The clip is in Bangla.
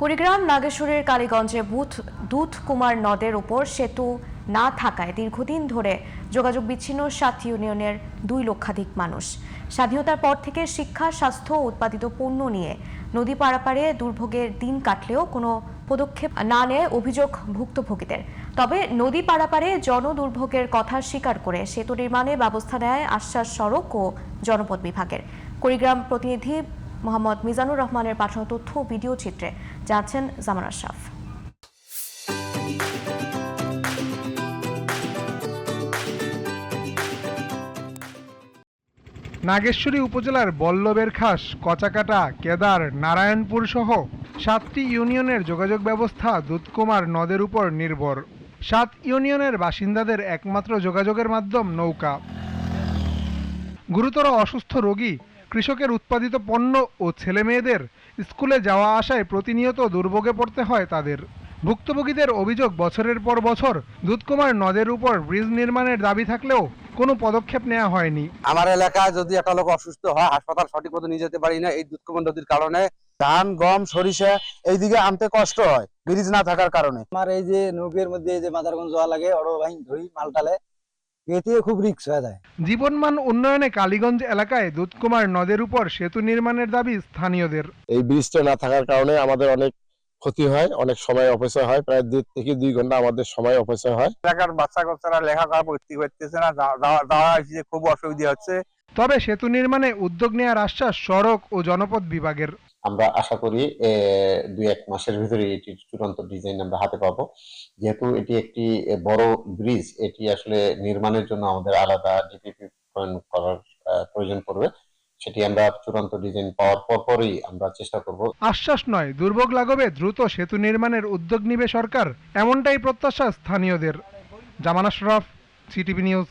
কুড়িগ্রাম নাগেশ্বরীর কালীগঞ্জে দুধকুমার নদের উপর সেতু না থাকায় দীর্ঘদিন ধরে যোগাযোগ বিচ্ছিন্ন ৭ ইউনিয়নের ২ লক্ষাধিক মানুষ। স্বাধীনতার পর থেকে শিক্ষা, স্বাস্থ্য ও উৎপাদিত পণ্য নিয়ে নদী পারাপারে দুর্ভোগের দিন কাটলেও কোনো পদক্ষেপ না নেয় অভিযোগ ভুক্তভোগীদের। তবে নদী পারাপারে জনদুর্ভোগের কথা স্বীকার করে সেতু নির্মাণে ব্যবস্থা নেয় আশ্বাস সড়ক ও জনপথ বিভাগের। কুড়িগ্রাম প্রতিনিধি মোহাম্মদ মিজানুর রহমানের পাঠানো তথ্য ও ভিডিও চিত্রে যাচ্ছেন জামান আশরাফ। নাগেশ্বরী উপজেলার বল্লবের খাস, কচাকাটা, কেদার, নারায়ণপুর সহ ৭টি ইউনিয়নের যোগাযোগ ব্যবস্থা দুধকুমার নদের উপর নির্ভর। ৭ ইউনিয়নের বাসিন্দাদের একমাত্র যোগাযোগের মাধ্যম নৌকা। গুরুতর অসুস্থ রোগী, কৃষকের উৎপাদিত পণ্য ও ছেলেমেয়েদের স্কুলে যাওয়া আসায় প্রতিনিয়ত দুর্ভোগে পড়তে হয় তাদের। ভুক্তভোগীদের অভিযোগ, বছরের পর বছর দুধকুমার নদের উপর ব্রিজ নির্মাণের দাবি থাকলেও কোনো পদক্ষেপ নেওয়া হয়নি। আমার এলাকায় যদি একটা লোক অসুস্থ হয়, হাসপাতাল সঠিক মতো নিয়ে যেতে পারি না এই দুধকুমার নদীর কারণে। ধান, গম, সরিষা এইদিকে আনতে কষ্ট হয় ব্রিজ না থাকার কারণে। আমার এই যে নৌকের মধ্যে যে মাদারগঞ্জ যাওয়া লাগে, অটো ভাইন ধরি মালটালে, এতে খুব রিস্ক হয়ে যায়। জীবনমান উন্নয়নে কালীগঞ্জ এলাকায় দুধকুমার নদের উপর সেতু নির্মাণের দাবি স্থানীয়দের। এই ব্রিজটা না থাকার কারণে আমাদের অনেক ক্ষতি হয়, অনেক সময় অপচয় হয়, প্রায় 1.5 থেকে 2 ঘন্টা আমাদের সময় অপচয় হয়। এলাকার বাচ্চা কাচ্চারা লেখাপড়া করতে পারতেছে না, যাওয়া আসতে খুব অসুবিধা হচ্ছে। তবে সেতু নির্মাণে উদ্যোগ নেওয়ার আশ্বাস সড়ক ও জনপথ বিভাগের। আমরা আশা করি 2-1 মাসের ভিতরে এটি চূড়ান্ত ডিজাইন আমরা হাতে পাবো। যেহেতু এটি একটি বড় ব্রিজ, এটি আসলে নির্মাণের জন্য আমাদের আলাদা ডিপিপি করার প্রয়োজন পড়বে। সেটি আমরা চূড়ান্ত ডিজাইন পাওয়ার পরই আমরা চেষ্টা করব। আশ্বাস নয়, দুর্ভোগ লাঘবে দ্রুত সেতু নির্মাণের উদ্যোগ নিবে সরকার, এমনটাই প্রত্যাশা স্থানীয়দের। জামান আশরাফ, সিটিভি নিউজ।